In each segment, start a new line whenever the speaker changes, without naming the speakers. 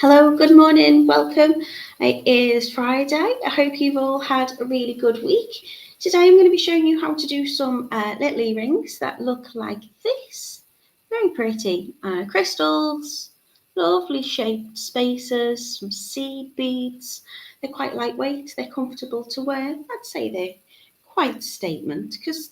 Hello, good morning, welcome. It is Friday. I hope you've all had a really good week. Today I'm going to be showing you how to do some little earrings that look like this. Very pretty. Crystals, lovely shaped spaces, some seed beads. They're quite lightweight, they're comfortable to wear. I'd say they're quite statement because,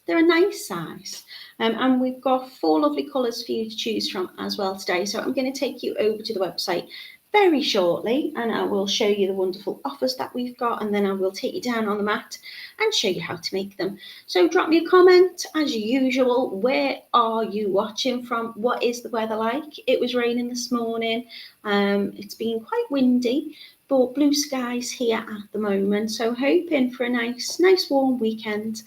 they're a nice size. And we've got 4 lovely colours for you to choose from as well today. So I'm going to take you over to the website very shortly and I will show you the wonderful offers that we've got, and then I will take you down on the mat and show you how to make them. So drop me a comment as usual. Where are you watching from? What is the weather like? It was raining this morning. It's been quite windy, but blue skies here at the moment, so hoping for a nice warm weekend.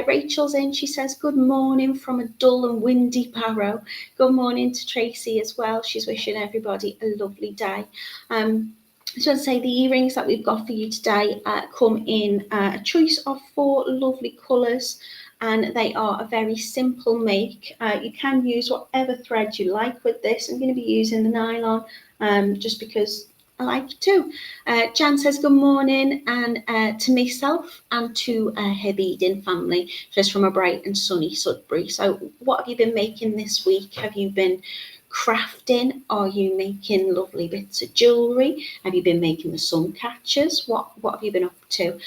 Rachel's in, she says good morning from a dull and windy Barrow. Good morning to Tracy as well, she's wishing everybody a lovely day. So I'd say the earrings that we've got for you today come in a choice of 4 lovely colours, and they are a very simple make. You can use whatever thread you like with this. I'm going to be using the nylon just because I like to. Jan says good morning, and to myself and to her beading family, just from a bright and sunny Sudbury. So what have you been making this week? Have you been crafting? Are you making lovely bits of jewellery? Have you been making the sun catchers? What have you been up to?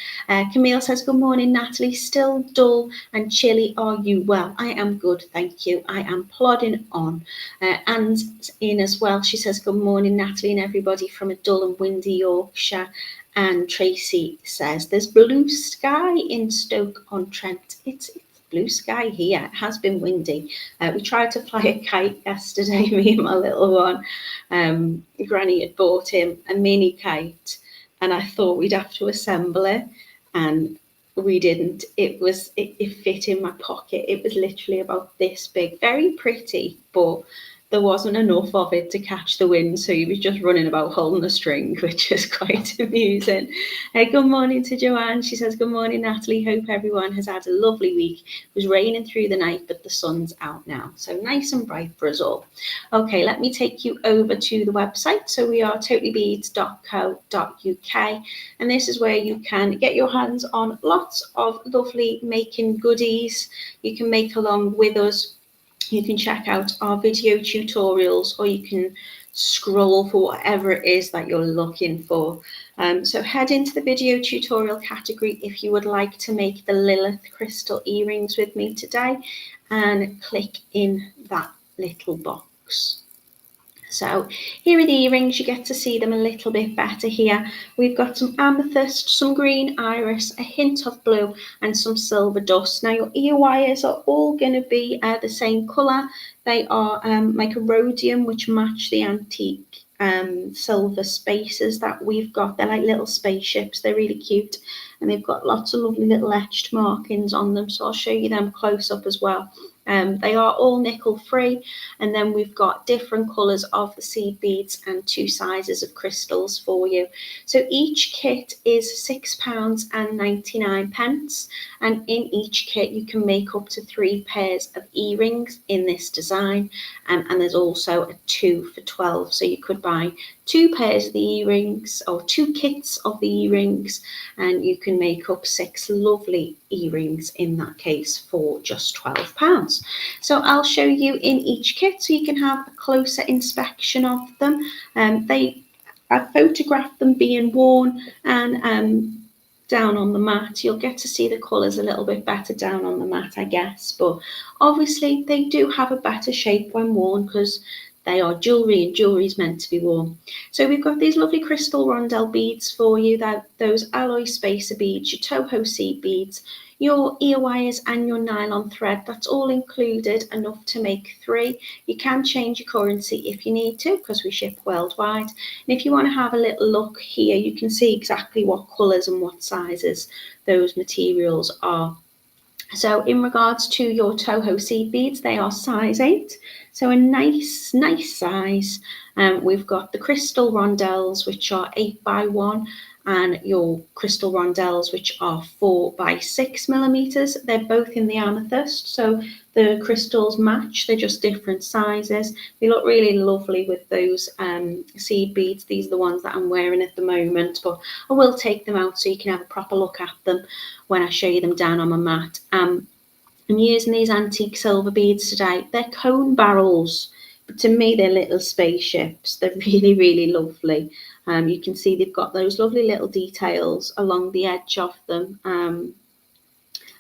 Camille says good morning, Natalie. Still dull and chilly. Are you well? I am good, thank you. I am plodding on. Anne's in as well. She says good morning, Natalie, and everybody from a dull and windy Yorkshire. And Tracy says there's blue sky in Stoke-on-Trent. It's blue sky here. It has been windy. We tried to fly a kite yesterday, me and my little one. Granny had bought him a mini kite, and I thought we'd have to assemble it, and we didn't. It fit in my pocket. It was literally about this big, very pretty, but there wasn't enough of it to catch the wind, so he was just running about holding the string, which is quite amusing. Good morning to Joanne. She says, good morning, Natalie. Hope everyone has had a lovely week. It was raining through the night, but the sun's out now, so nice and bright for us all. Okay, let me take you over to the website. So we are totallybeads.co.uk, and this is where you can get your hands on lots of lovely making goodies. You can make along with us. You can check out our video tutorials, or you can scroll for whatever it is that you're looking for. So head into the video tutorial category if you would like to make the Lilith crystal earrings with me today, and click in that little box. So here are the earrings. You get to see them a little bit better here. We've got some amethyst, some green iris, a hint of blue, and some silver dust. Now your ear wires are all going to be the same colour. They are like a rhodium, which match the antique silver spaces that we've got. They're like little spaceships. They're really cute, and they've got lots of lovely little etched markings on them. So I'll show you them close up as well. They are all nickel free, and then we've got different colours of the seed beads and 2 sizes of crystals for you. So each kit is £6.99, and in each kit you can make up to 3 pairs of earrings in this design, and there's also a 2 for £12, so you could buy 2 pairs of the earrings, or 2 kits of the earrings, and you can make up 6 lovely earrings in that case for just £12. So I'll show you in each kit so you can have a closer inspection of them. I've photographed them being worn, and down on the mat you'll get to see the colours a little bit better down on the mat, I guess, but obviously they do have a better shape when worn because they are jewellery, and jewellery is meant to be worn. So we've got these lovely crystal rondelle beads for you, those alloy spacer beads, your Toho seed beads, your ear wires, and your nylon thread. That's all included, enough to make 3. You can change your currency if you need to, because we ship worldwide. And if you want to have a little look here, you can see exactly what colours and what sizes those materials are. So in regards to your Toho seed beads, they are size 8, so a nice size. We've got the crystal rondelles, which are 8x1, and your crystal rondelles, which are 4x6 millimeters. They're both in the amethyst, so The crystals match, they're just different sizes. They look really lovely with those seed beads. These are the ones that I'm wearing at the moment, but I will take them out so you can have a proper look at them when I show you them down on my mat. I'm using these antique silver beads today. They're cone barrels, but to me they're little spaceships. They're really, really lovely. You can see they've got those lovely little details along the edge of them.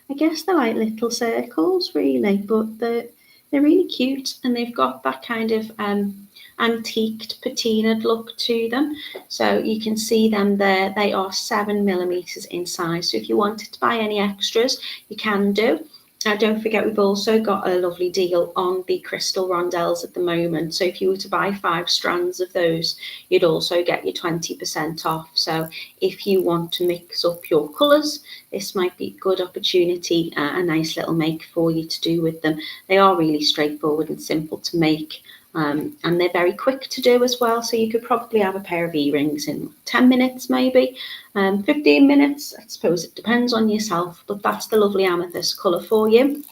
I guess they're like little circles really, but they're really cute, and they've got that kind of antiqued patinaed look to them. So you can see them there. They are 7mm in size. So if you wanted to buy any extras, you can do. Now, don't forget, we've also got a lovely deal on the crystal rondelles at the moment. So if you were to buy 5 strands of those, you'd also get your 20% off. So if you want to mix up your colours, this might be a good opportunity, a nice little make for you to do with them. They are really straightforward and simple to make. And they're very quick to do as well, so you could probably have a pair of earrings in 10 minutes maybe, 15 minutes, I suppose it depends on yourself, but that's the lovely amethyst colour for you.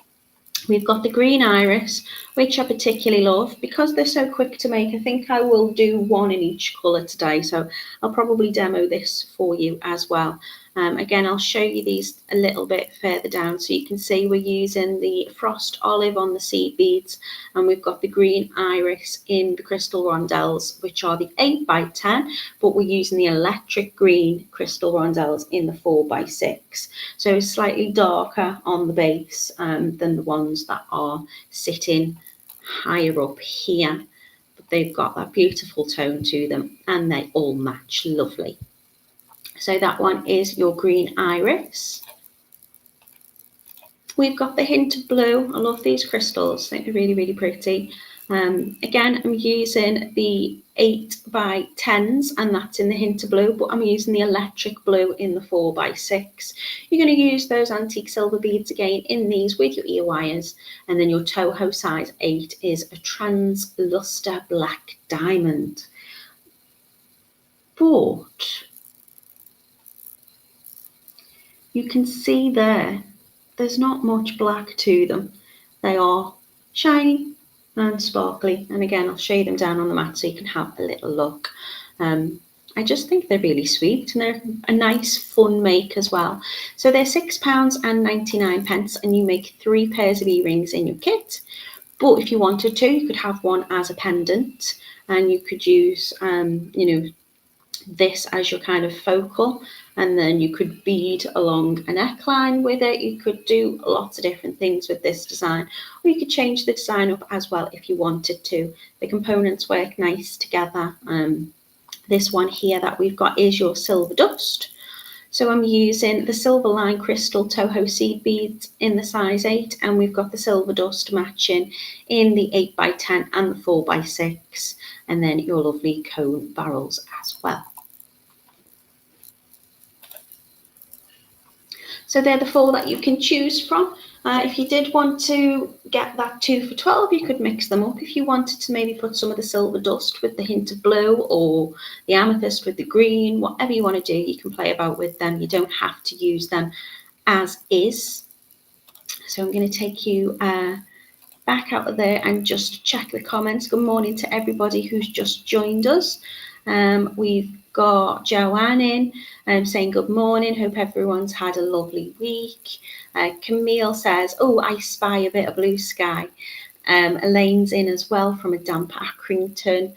We've got the green iris, which I particularly love because they're so quick to make. I think I will do one in each colour today, so I'll probably demo this for you as well. Again, I'll show you these a little bit further down so you can see we're using the frost olive on the seed beads, and we've got the green iris in the crystal rondelles, which are the 8x10, but we're using the electric green crystal rondelles in the 4x6. So it's slightly darker on the base than the ones that are sitting higher up here, but they've got that beautiful tone to them and they all match lovely. So that one is your green iris. We've got the hint of blue. I love these crystals. I think they're really, really pretty. Again, I'm using the 8x10s, and that's in the hint of blue, but I'm using the electric blue in the 4x6. You're going to use those antique silver beads again in these with your ear wires, and then your Toho size 8 is a transluster black diamond. But you can see there's not much black to them. They are shiny and sparkly, and again I'll show you them down on the mat so you can have a little look. I just think they're really sweet, and they're a nice fun make as well. So they're £6.99, and you make 3 pairs of earrings in your kit. But if you wanted to, you could have one as a pendant, and you could use this as your kind of focal, and then you could bead along a neckline with it. You could do lots of different things with this design, or you could change the design up as well if you wanted to. The components work nice together. This one here that we've got is your silver dust. So I'm using the silver line crystal Toho seed beads in the size 8, and we've got the silver dust matching in the 8x10 and the 4x6, and then your lovely cone barrels as well. So they're the 4 that you can choose from. If you did want to get that 2 for £12, you could mix them up. If you wanted to maybe put some of the silver dust with the hint of blue, or the amethyst with the green, whatever you want to do, you can play about with them. You don't have to use them as is. So I'm going to take you back out of there and just check the comments. Good morning to everybody who's just joined us. We've got Joanne in saying good morning, hope everyone's had a lovely week. Camille says, oh, I spy a bit of blue sky. Elaine's in as well from a damp Accrington.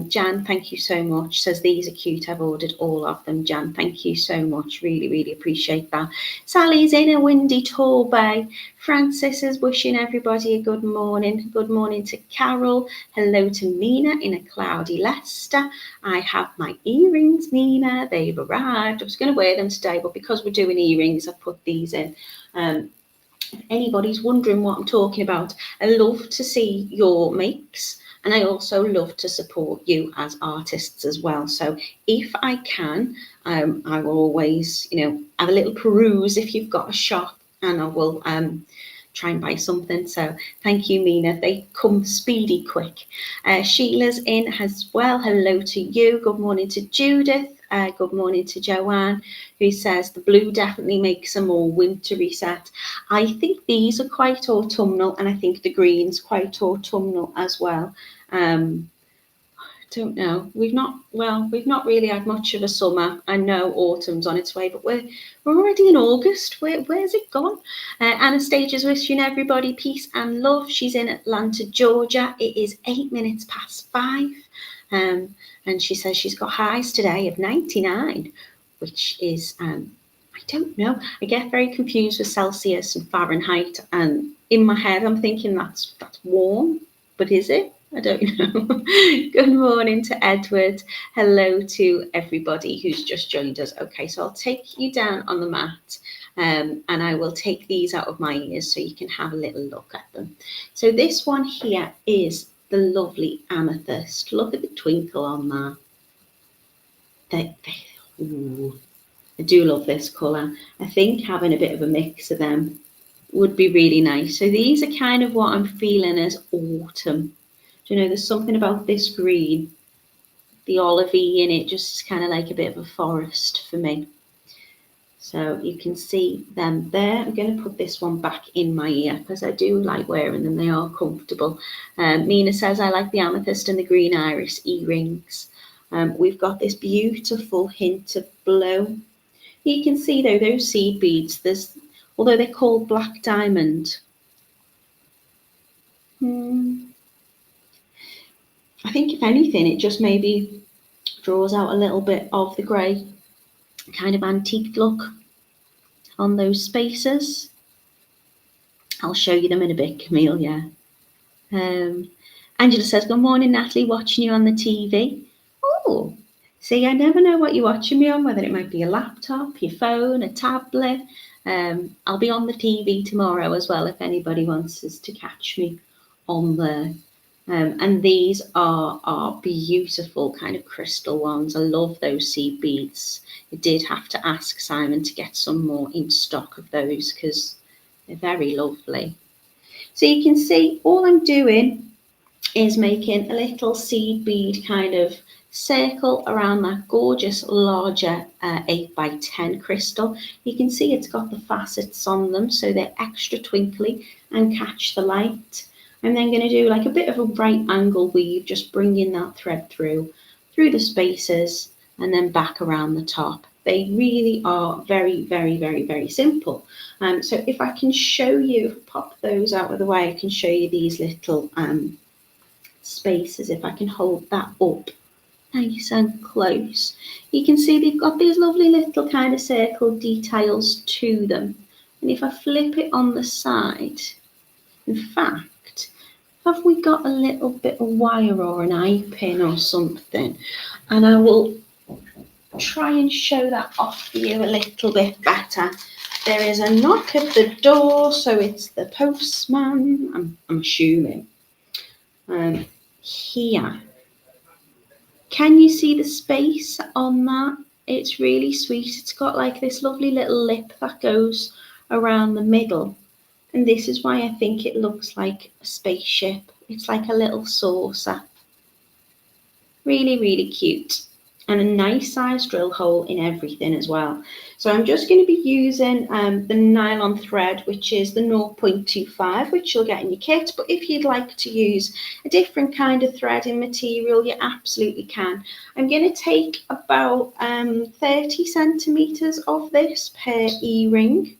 Jan, thank you so much, says these are cute, I've ordered all of them. Jan, thank you so much, really, really appreciate that. Sally's in a windy Torbay. Francis is wishing everybody a good morning. Good morning to Carol. Hello to Nina in a cloudy Leicester. I have my earrings, Nina, they've arrived. I was going to wear them today, but because we're doing earrings, I've put these in. If anybody's wondering what I'm talking about, I love to see your makes. And I also love to support you as artists as well. So if I can, I will always, have a little peruse if you've got a shop, and I will try and buy something. So thank you, Mina. They come speedy quick. Sheila's in as well. Hello to you. Good morning to Judith. Good morning to Joanne, who says the blue definitely makes a more wintry set. I think these are quite autumnal, and I think the green's quite autumnal as well. Don't know. We've not really had much of a summer. I know autumn's on its way, but we're already in August. Where's it gone? Anastasia's wishing everybody peace and love. She's in Atlanta, Georgia. It is 8 minutes past 5. And she says she's got highs today of 99, which is I don't know. I get very confused with Celsius and Fahrenheit, and in my head I'm thinking that's warm, but is it? I don't know. Good morning to Edward. Hello to everybody who's just joined us. Okay, so I'll take you down on the mat, and I will take these out of my ears so you can have a little look at them. So this one here is the lovely amethyst. Look at the twinkle on that. Ooh, I do love this colour. I think having a bit of a mix of them would be really nice. So these are kind of what I'm feeling as autumn. You know, there's something about this green, the olivey in it, just kind of like a bit of a forest for me. So you can see them there. I'm going to put this one back in my ear because I do like wearing them. They are comfortable. Mina says, I like the amethyst and the green iris earrings. We've got this beautiful hint of blue. You can see though, those seed beads, although they're called black diamond. I think if anything, it just maybe draws out a little bit of the grey kind of antique look on those spaces. I'll show you them in a bit, Camille, yeah. Angela says, good morning, Natalie, watching you on the TV. Oh, see, I never know what you're watching me on, whether it might be a laptop, your phone, a tablet. I'll be on the TV tomorrow as well if anybody wants us to catch me on there. And these are beautiful kind of crystal ones. I love those seed beads. I did have to ask Simon to get some more in stock of those because they're very lovely. So you can see all I'm doing is making a little seed bead kind of circle around that gorgeous larger 8x10 crystal. You can see it's got the facets on them, so they're extra twinkly and catch the light. I'm then going to do like a bit of a right angle weave, just bringing that thread through the spaces and then back around the top. They really are very, very, very, very simple. So if I can show you, pop those out of the way, I can show you these little spaces. If I can hold that up nice and close, you can see they've got these lovely little kind of circle details to them. And if I flip it on the side, in fact, have we got a little bit of wire or an eye pin or something? And I will try and show that off for you a little bit better. There is a knock at the door, so it's the postman, I'm assuming. Here. Can you see the space on that? It's really sweet. It's got like this lovely little lip that goes around the middle. And this is why I think it looks like a spaceship. It's like a little saucer. Really, really cute. And a nice size drill hole in everything as well. So I'm just going to be using the nylon thread, which is the 0.25, which you'll get in your kit. But if you'd like to use a different kind of threading material, you absolutely can. I'm going to take about 30 centimeters of this per e-ring.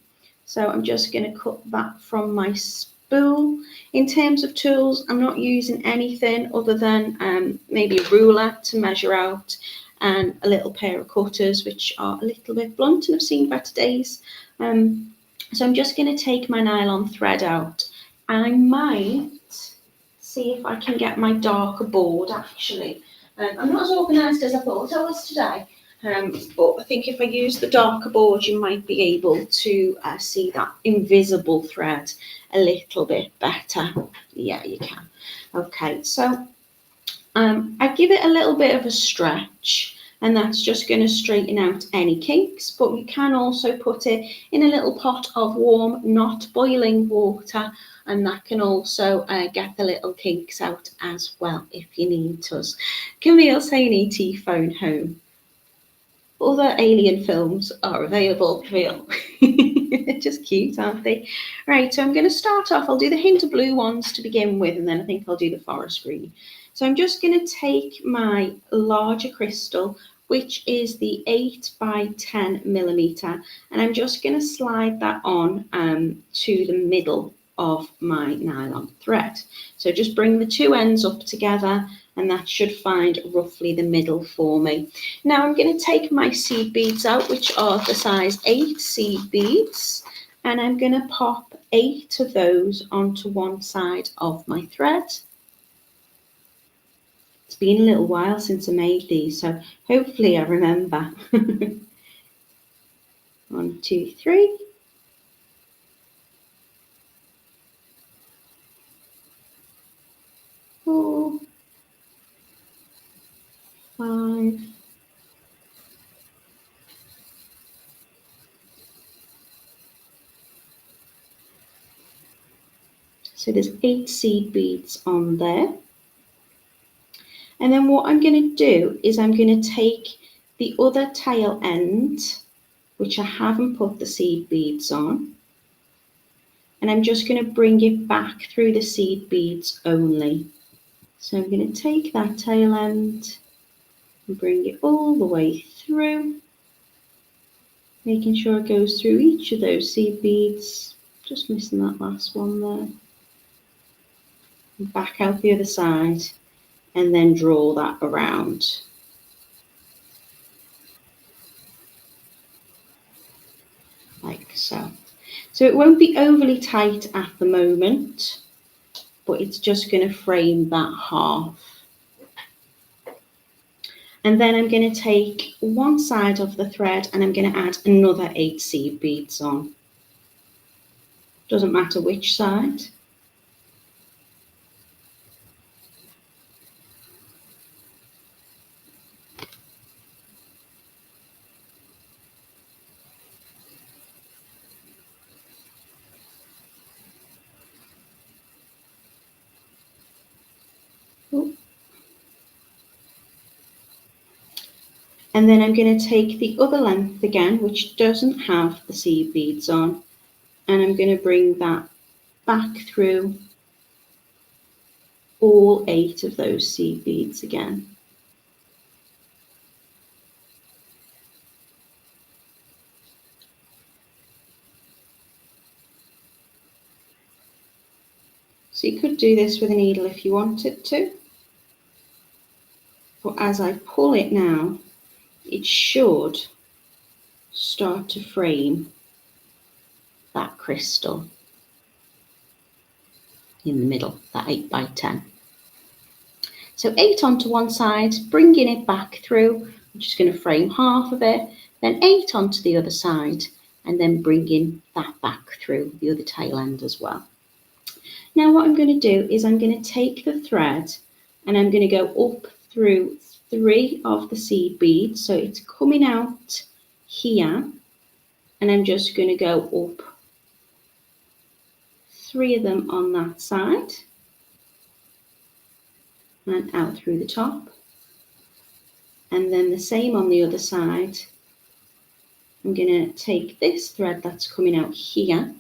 So I'm just going to cut that from my spool. In terms of tools, I'm not using anything other than maybe a ruler to measure out and a little pair of cutters, which are a little bit blunt and I've seen better days. So I'm just going to take my nylon thread out. I might see if I can get my darker board actually. I'm not as organised as I thought I was today. But I think if I use the darker board, you might be able to see that invisible thread a little bit better. Yeah, you can. Okay, so I give it a little bit of a stretch, and that's just going to straighten out any kinks, but you can also put it in a little pot of warm, not boiling water, and that can also get the little kinks out as well if you need to. Camille saying ET phone home. other alien films are available for you. They're just cute, aren't they? Right, so I'm going to start off. I'll do the hint of blue ones to begin with, and then I think I'll do the forest green. So I'm just going to take my larger crystal, which is the 8 by 10 millimeter, and I'm just going to slide that on to the middle of my nylon thread. So just bring the two ends up together, and that should find roughly the middle for me. Now I'm going to take my seed beads out, which are the size 8 seed beads, and I'm going to pop 8 of those onto one side of my thread. It's been a little while since I made these, so hopefully I remember. 1, 2, 3. 4, 5. So there's 8 seed beads on there. And then what I'm going to do is I'm going to take the other tail end, which I haven't put the seed beads on, and I'm just going to bring it back through the seed beads only. So I'm going to take that tail end and bring it all the way through, making sure it goes through each of those seed beads, just missing that last one there, and back out the other side, and then draw that around. Like so. So it won't be overly tight at the moment, but it's just going to frame that half. And then I'm going to take one side of the thread and I'm going to add another 8 seed beads on. Doesn't matter which side. And then I'm going to take the other length again, which doesn't have the seed beads on, and I'm going to bring that back through all 8 of those seed beads again. So you could do this with a needle if you wanted to, but as I pull it now, it should start to frame that crystal in the middle, that 8 by 10. So 8 onto one side, bringing it back through. I'm just going to frame half of it, then 8 onto the other side, and then bringing that back through the other tail end as well. Now what I'm going to do is I'm going to take the thread and I'm going to go up through 3 of the seed beads. So it's coming out here, and I'm just going to go up 3 of them on that side and out through the top, and then the same on the other side. I'm going to take this thread that's coming out here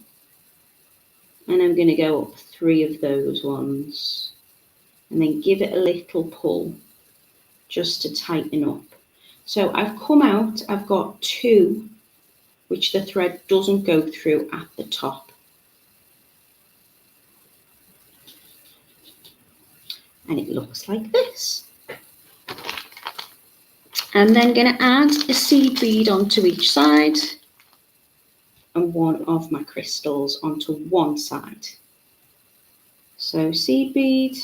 and I'm going to go up 3 of those ones and then give it a little pull just to tighten up. So I've come out, I've got 2 which the thread doesn't go through at the top. And it looks like this. I'm then going to add a seed bead onto each side and one of my crystals onto one side. So seed bead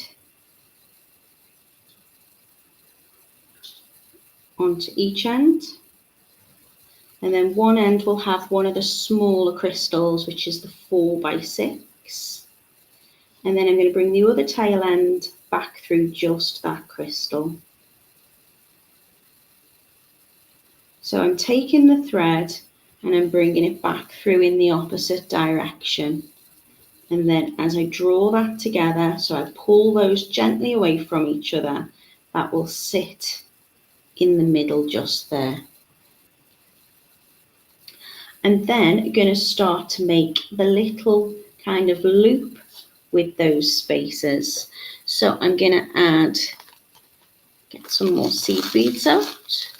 onto each end, and then one end will have one of the smaller crystals, which is the 4 by 6, and then I'm going to bring the other tail end back through just that crystal. So I'm taking the thread and I'm bringing it back through in the opposite direction, and then as I draw that together, so I pull those gently away from each other, that will sit in the middle just there. and then going to start to make the little kind of loop with those spaces. So I'm going to get some more seed beads out.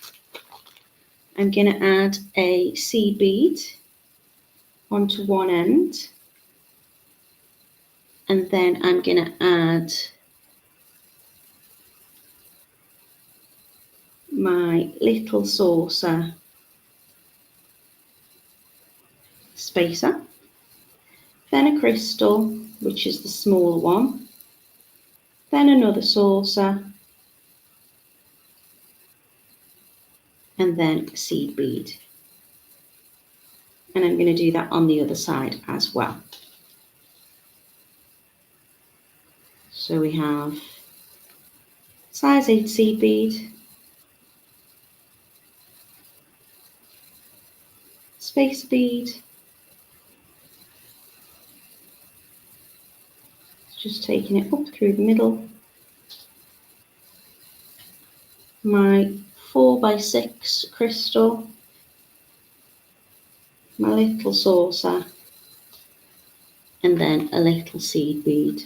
I'm going to add a seed bead onto one end, and then I'm going to add my little saucer spacer, then a crystal, which is the smaller one, then another saucer, and then a seed bead. And I'm going to do that on the other side as well. So we have size 8 seed bead, spacer bead, just taking it up through the middle, my 4x6 crystal, my little saucer, and then a little seed bead.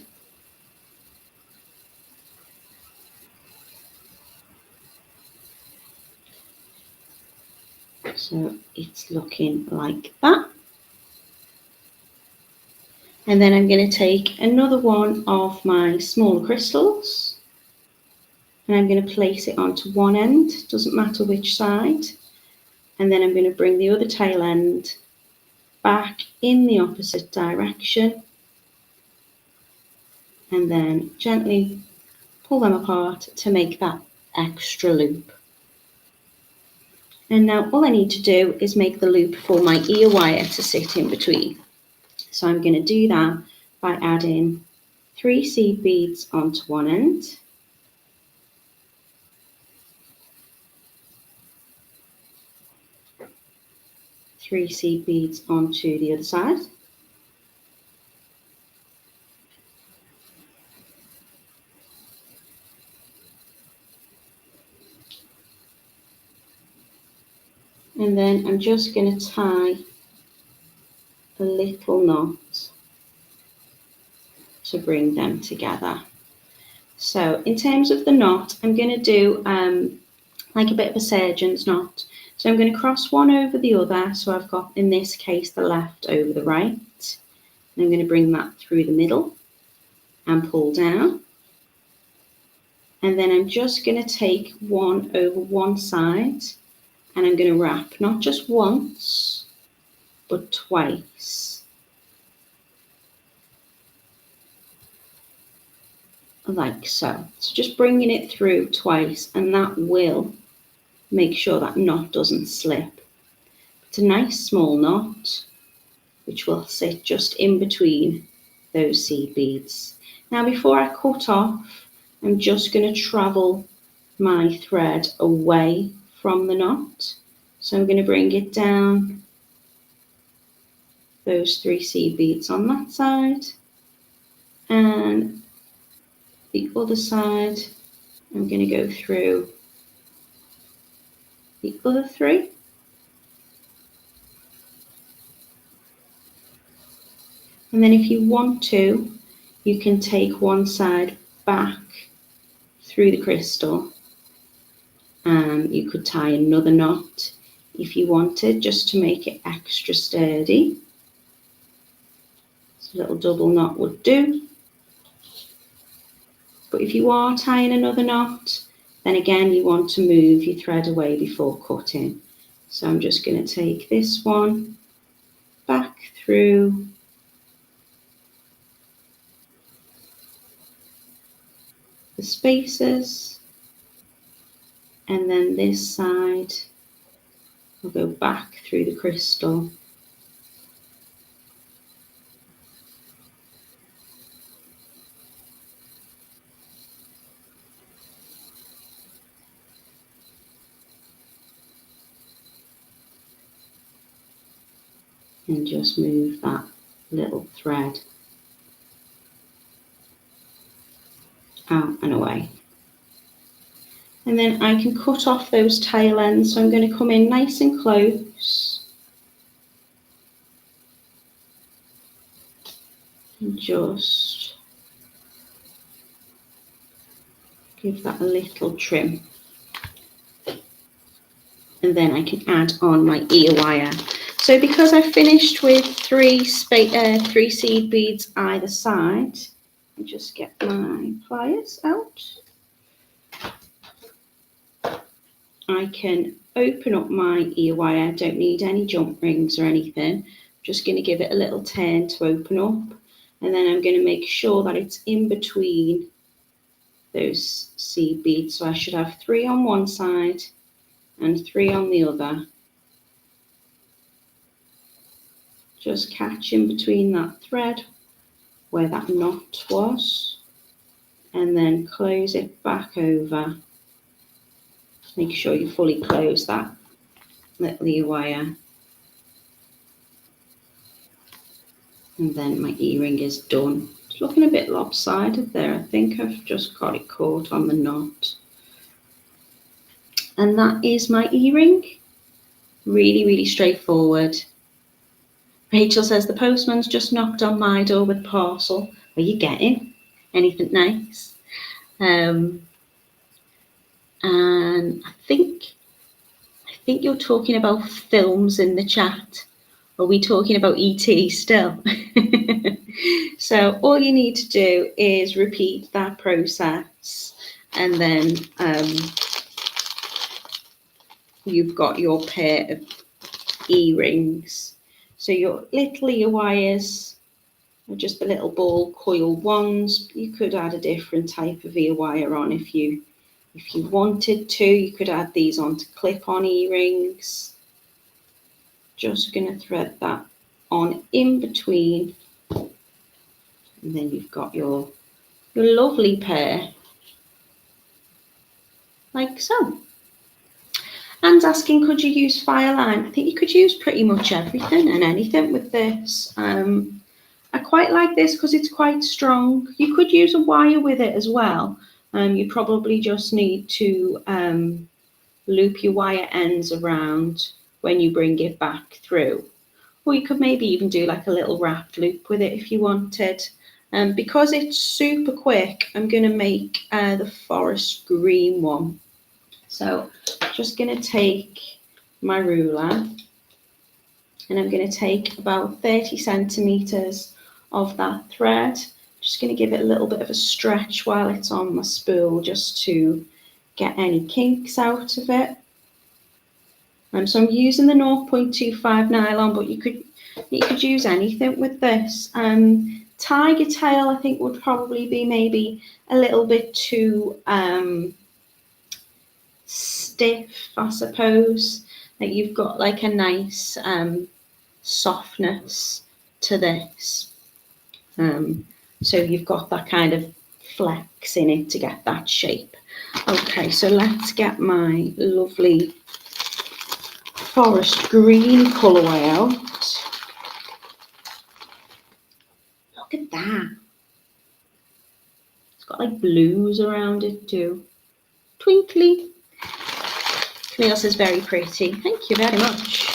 So it's looking like that. And then I'm going to take another one of my smaller crystals, and I'm going to place it onto one end, doesn't matter which side, and then I'm going to bring the other tail end back in the opposite direction, and then gently pull them apart to make that extra loop. And now all I need to do is make the loop for my ear wire to sit in between. So I'm going to do that by adding 3 seed beads onto one end, 3 seed beads onto the other side, and then I'm just going to tie a little knot to bring them together. So in terms of the knot, I'm going to do like a bit of a surgeon's knot. So I'm going to cross one over the other. So I've got, in this case, the left over the right. And I'm going to bring that through the middle and pull down. And then I'm just going to take one over one side, and I'm going to wrap not just once, but twice. Like so. So just bringing it through twice, and that will make sure that knot doesn't slip. It's a nice small knot which will sit just in between those seed beads. Now before I cut off, I'm just going to travel my thread away from the knot. So I'm going to bring it down those 3 seed beads on that side, and the other side I'm going to go through the other 3. And then if you want to, you can take one side back through the crystal, and you could tie another knot if you wanted, just to make it extra sturdy. So a little double knot would do. But if you are tying another knot, then again you want to move your thread away before cutting. So I'm just going to take this one back through the spaces, and then this side will go back through the crystal. And just move that little thread out and away. And then I can cut off those tail ends. So I'm going to come in nice and close just give that a little trim. And then I can add on my ear wire. So because I finished with three seed beads either side, I'll just get my pliers out. I can open up my ear wire. I don't need any jump rings or anything. I'm just going to give it a little turn to open up. And then I'm going to make sure that it's in between those seed beads. So I should have 3 on one side and 3 on the other. Just catch in between that thread where that knot was, and then close it back over. Make sure you fully close that little ear wire. And then my earring is done. It's looking a bit lopsided there. I think I've just got it caught on the knot. And that is my earring. Really, really straightforward. Rachel says, the postman's just knocked on my door with a parcel. What are you getting? Anything nice? And I think you're talking about films in the chat. Are we talking about ET still? So all you need to do is repeat that process, and then you've got your pair of earrings. So your little ear wires are just the little ball coil ones. You could add a different type of ear wire on if you wanted to. You could add these onto clip-on earrings. Just going to thread that on in between, and then you've got your lovely pair, like so. Anne's asking, could you use fire line? I think you could use pretty much everything and anything with this. I quite like this because it's quite strong. You could use a wire with it as well. You probably just need to loop your wire ends around when you bring it back through. Or you could maybe even do like a little wrapped loop with it if you wanted. Because it's super quick, I'm going to make the forest green one. So I'm just going to take my ruler, and I'm going to take about 30 centimeters of that thread. Just going to give it a little bit of a stretch while it's on my spool, just to get any kinks out of it. So I'm using the 0.25 nylon, but you could use anything with this. Tiger tail, I think, would probably be maybe a little bit too stiff, I suppose. That you've got like a nice softness to this. So you've got that kind of flex in it to get that shape. Okay, so let's get my lovely forest green colourway out. Look at that. It's got like blues around it too. Twinkly. Camille says very pretty. Thank you very much.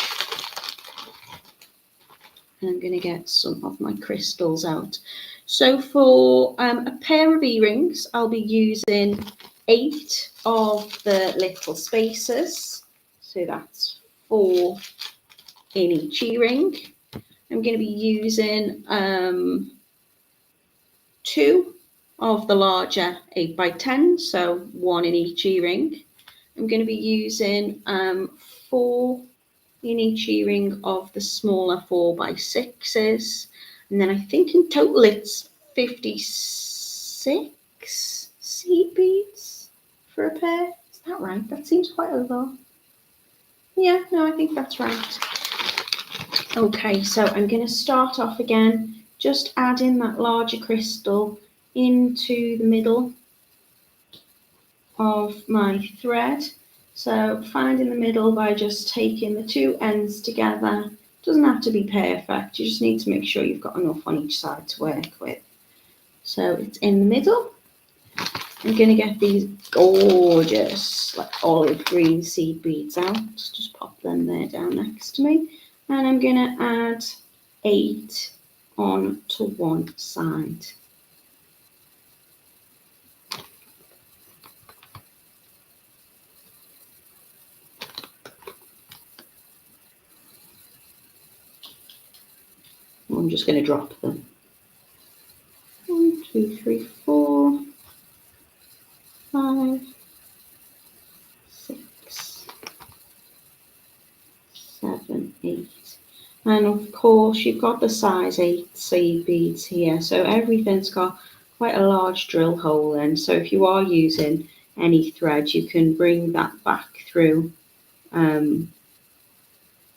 And I'm going to get some of my crystals out. So for a pair of earrings, I'll be using 8 of the little spacers. So that's 4 in each earring. I'm going to be using 2 of the larger 8x10, so 1 in each earring. I'm going to be using 4 in each earring of the smaller 4x6s, and then I think in total it's 56 seed beads for a pair. Is that right? That seems quite a lot. Yeah, no, I think that's right. Okay, so I'm going to start off again, just adding that larger crystal into the middle of my thread. So finding the middle by just taking the 2 ends together. Doesn't have to be perfect, you just need to make sure you've got enough on each side to work with. So it's in the middle. I'm going to get these gorgeous like olive green seed beads out. Just pop them there down next to me. And I'm going to add 8 on to one side. I'm just going to drop them. 1, 2, 3, 4, 5, 6, 7, 8. And of course you've got the size 8 seed beads here, so everything's got quite a large drill hole in. So if you are using any thread, you can bring that back through,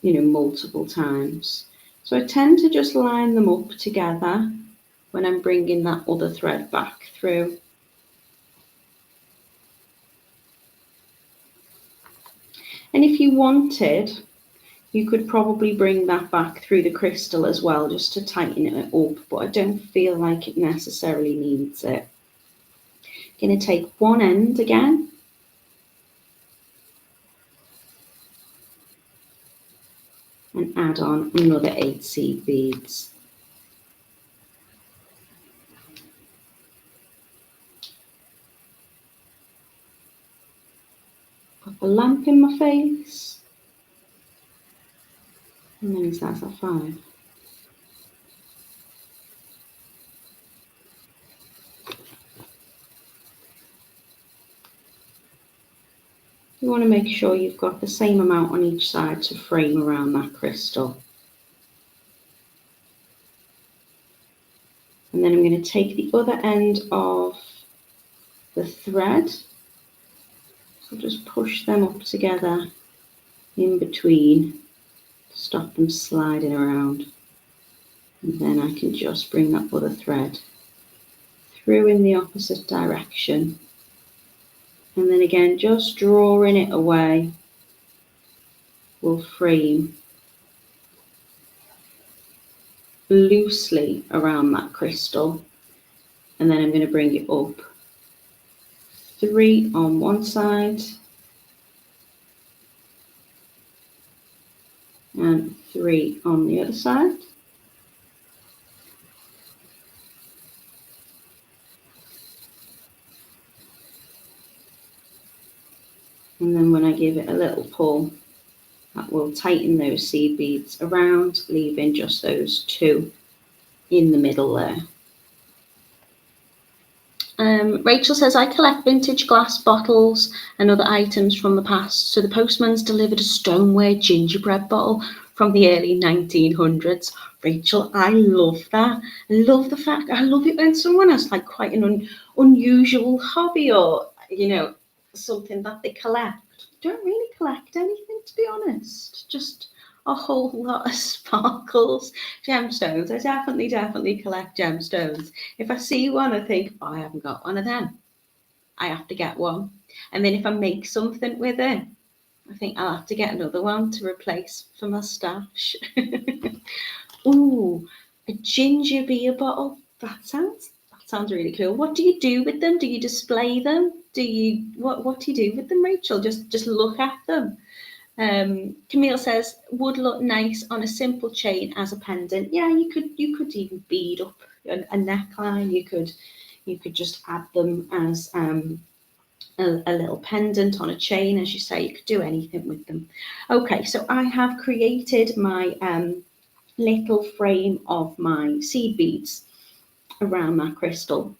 multiple times. So I tend to just line them up together when I'm bringing that other thread back through. And if you wanted, you could probably bring that back through the crystal as well, just to tighten it up, but I don't feel like it necessarily needs it. I'm going to take one end again, and add on another 8 seed beads. Got the lamp in my face. How many is that? Is that 5? You want to make sure you've got the same amount on each side to frame around that crystal. And then I'm going to take the other end of the thread. So just push them up together in between to stop them sliding around. And then I can just bring that other thread through in the opposite direction. And then again, just drawing it away will frame loosely around that crystal. And then I'm going to bring it up 3 on one side and 3 on the other side. And then when I give it a little pull, that will tighten those seed beads around, leaving just those 2 in the middle there. Rachel says, I collect vintage glass bottles and other items from the past. So the postman's delivered a stoneware gingerbread bottle from the early 1900s. Rachel, I love that. I love the fact, I love it when someone has like quite an unusual hobby, or, something that they collect. Don't really collect anything, to be honest. Just a whole lot of sparkles, gemstones. I definitely collect gemstones. If I see one, I think, oh, I haven't got one of them, I have to get one. And then if I make something with it, I think I'll have to get another one to replace for my stash. Ooh, a ginger beer bottle. That sounds really cool. What do you do with them? Do you display them? What do you do with them, Rachel? Just look at them. Camille says, would look nice on a simple chain as a pendant. Yeah, you could even bead up a neckline. You could just add them as a little pendant on a chain, as you say. You could do anything with them. Okay, so I have created my little frame of my seed beads around that crystal,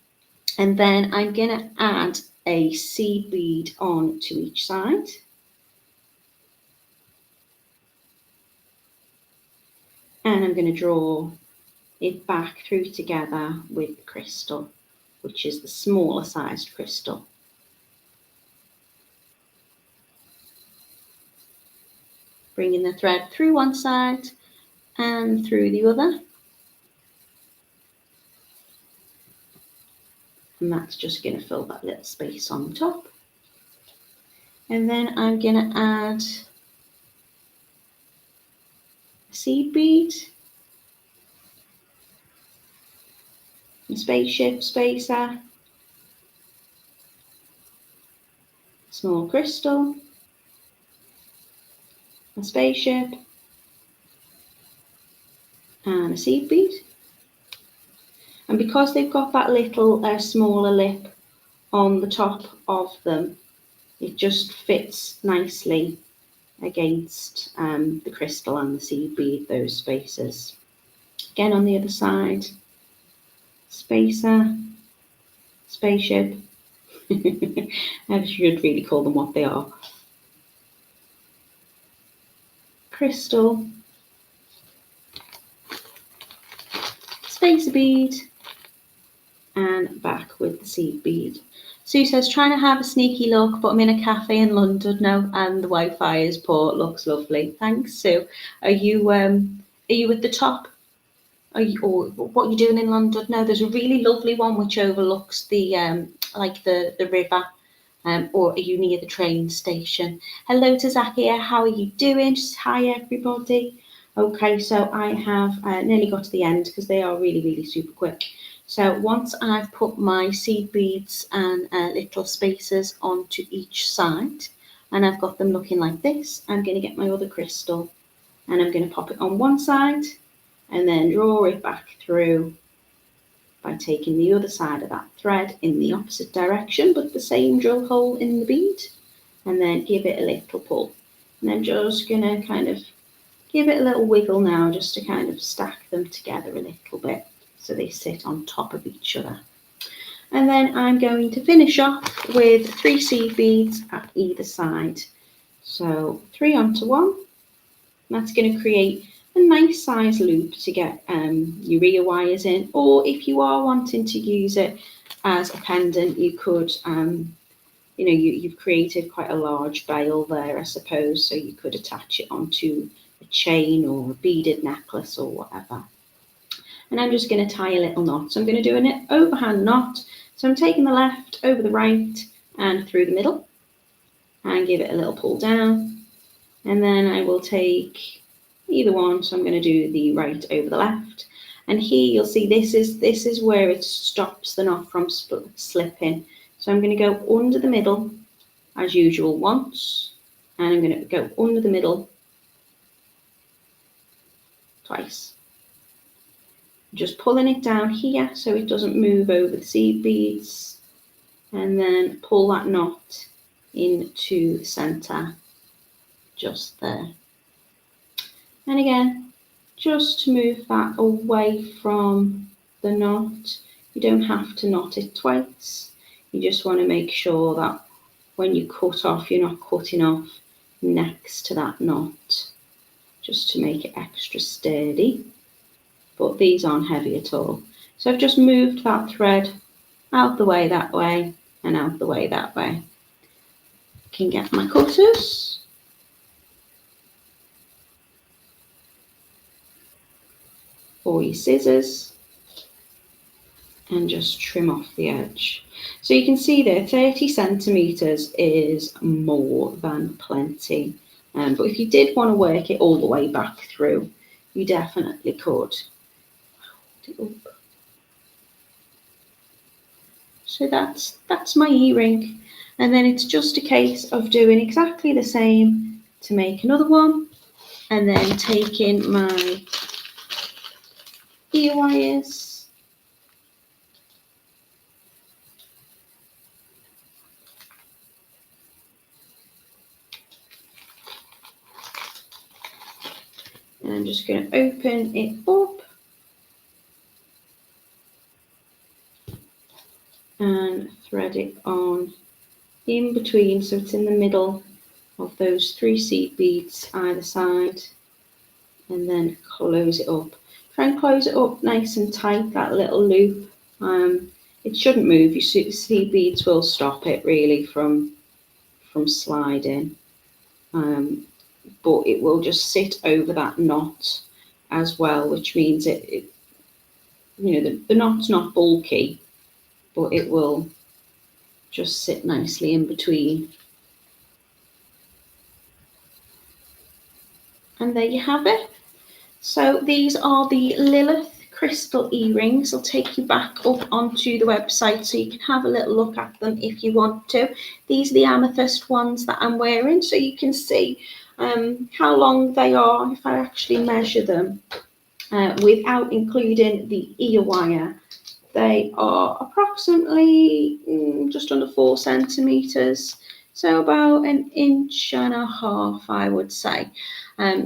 and then I'm going to add a seed bead on to each side. And I'm going to draw it back through together with the crystal, which is the smaller sized crystal. Bringing the thread through one side and through the other. And that's just going to fill that little space on the top. And then I'm going to add a seed bead, a spaceship spacer, small crystal, a spaceship, and a seed bead. And because they've got that little smaller lip on the top of them, it just fits nicely against the crystal and the seed bead, those spaces. Again on the other side, spacer, spaceship. I should really call them what they are. Crystal, spacer bead, and back with the seed bead. Sue says, trying to have a sneaky look, but I'm in a cafe in London now and the Wi-Fi is poor. Looks lovely. Thanks, Sue. Are you at the top? Or what are you doing in London? No, there's a really lovely one which overlooks the the river. Or are you near the train station? Hello to Zakia, how are you doing? Just hi everybody. Okay, so I have nearly got to the end because they are really, really super quick. So once I've put my seed beads and little spacers onto each side, and I've got them looking like this, I'm going to get my other crystal and I'm going to pop it on one side and then draw it back through by taking the other side of that thread in the opposite direction, but the same drill hole in the bead, and then give it a little pull. And I'm just going to kind of give it a little wiggle now, just to kind of stack them together a little bit so they sit on top of each other. And then I'm going to finish off with 3 seed beads at either side. So 3 onto 1. That's going to create a nice size loop to get your ear wires in, or if you are wanting to use it as a pendant, you could, you've created quite a large bail there, I suppose, so you could attach it onto a chain or a beaded necklace or whatever. And I'm just going to tie a little knot. So I'm going to do an overhand knot. So I'm taking the left over the right and through the middle and give it a little pull down. And then I will take either one. So I'm going to do the right over the left. And here you'll see this is where it stops the knot from slipping. So I'm going to go under the middle as usual once. And I'm going to go under the middle twice. Just pulling it down here so it doesn't move over the seed beads, and then pull that knot into the center just there. And again, just to move that away from the knot. You don't have to knot it twice. You just want to make sure that when you cut off, you're not cutting off next to that knot, just to make it extra sturdy. But these aren't heavy at all. So I've just moved that thread out the way that way and out the way that way. I can get my cutters. Or your scissors. And just trim off the edge. So you can see there, 30 centimetres is more than plenty. But if you did want to work it all the way back through, you definitely could. So that's my earring, and then it's just a case of doing exactly the same to make another one, and then taking my ear wires and I'm just going to open it up and thread it on in between, so it's in the middle of those 3 seed beads either side, and then close it up. Try and close it up nice and tight, that little loop. It shouldn't move. Your seed beads will stop it really from sliding, but it will just sit over that knot as well, which means the knot's not bulky, but it will just sit nicely in between. And there you have it. So these are the Lilith crystal earrings. I'll take you back up onto the website so you can have a little look at them if you want to. These are the amethyst ones that I'm wearing, so you can see how long they are if I actually measure them without including the ear wire. They are approximately just under 4 centimetres, so about 1.5 inches, I would say.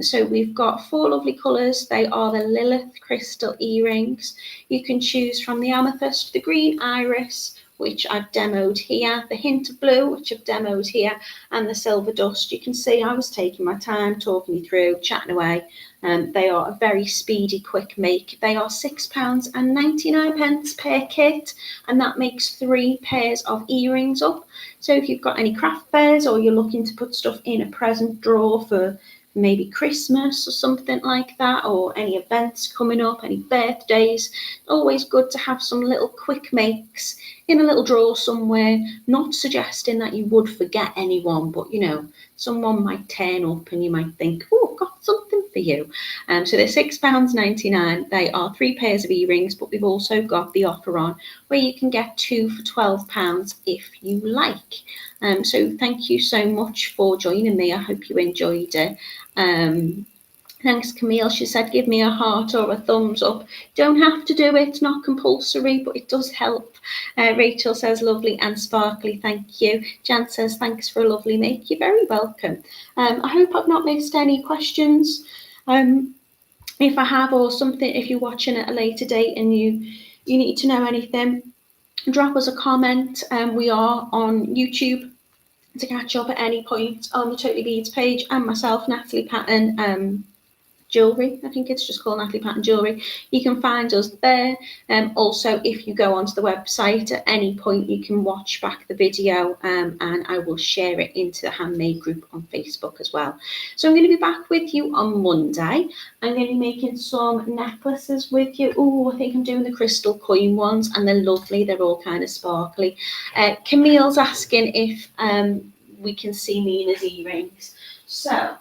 So we've got 4 lovely colours. They are the Lilith crystal earrings. You can choose from the amethyst, the green iris, which I've demoed here, the hint of blue, which I've demoed here, and the silver dust. You can see I was taking my time talking you through, chatting away. They are a very speedy, quick make. They are £6.99 per kit, and that makes 3 pairs of earrings up. So if you've got any craft fairs or you're looking to put stuff in a present drawer for maybe Christmas or something like that, or any events coming up, any birthdays, always good to have some little quick makes in a little drawer somewhere, not suggesting that you would forget anyone, but you know, someone might turn up and you might think, oh, I've got something for you. So they're £6.99. They are 3 pairs of earrings, but we've also got the offer on where you can get 2 for £12 if you like. So thank you so much for joining me. I hope you enjoyed it. Thanks, Camille. She said, give me a heart or a thumbs up. Don't have to do it, not compulsory, but it does help. Rachel says, lovely and sparkly, thank you. Jan says, thanks for a lovely make. You're very welcome. I hope I've not missed any questions. If I have, or something, if you're watching at a later date and you need to know anything, drop us a comment. We are on YouTube to catch up at any point on the Totally Beads page, and myself, Natalie Patton, Jewellery. I think it's just called Natalie Patton Jewellery. You can find us there. Also, if you go onto the website at any point, you can watch back the video, and I will share it into the handmade group on Facebook as well. So I'm going to be back with you on Monday. I'm going to be making some necklaces with you. Oh, I think I'm doing the crystal coin ones, and they're lovely. They're all kind of sparkly. Camille's asking if we can see Mina's earrings. So,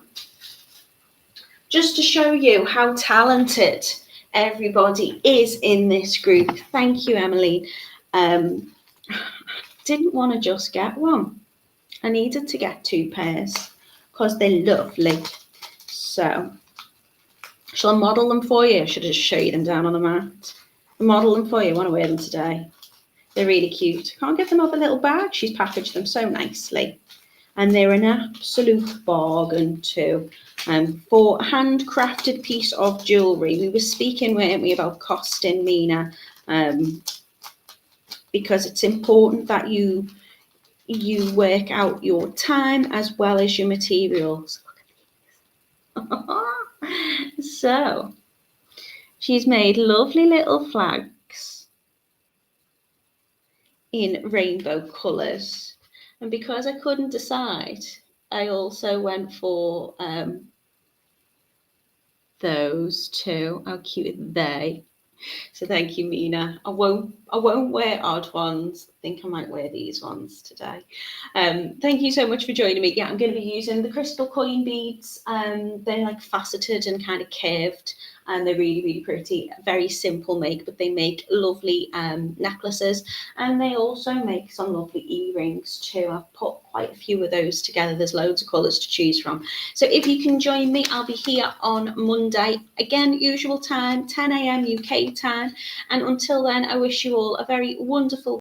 just to show you how talented everybody is in this group. Thank you, Emily. Didn't want to just get one. I needed to get 2 pairs because they're lovely. So, shall I model them for you? Should I just show you them down on the mat? I'll model them for you. I want to wear them today. They're really cute. Can't get them out of a little bag. She's packaged them so nicely. And they're an absolute bargain too. For a handcrafted piece of jewellery. We were speaking, weren't we, about costing, Mina, because it's important that you work out your time as well as your materials. So, she's made lovely little flags in rainbow colours. And because I couldn't decide, I also went for those two. How cute are they? So thank you, Mina. I won't wear odd ones. I think I might wear these ones today. Thank you so much for joining me. Yeah, I'm going to be using the crystal coin beads. They're like faceted and kind of curved, and they're really, really pretty. Very simple make, but they make lovely necklaces, and they also make some lovely earrings too. I've put quite a few of those together. There's loads of colours to choose from. So if you can join me, I'll be here on Monday. Again, usual time, 10 a.m. UK time. And until then, I wish you all a very wonderful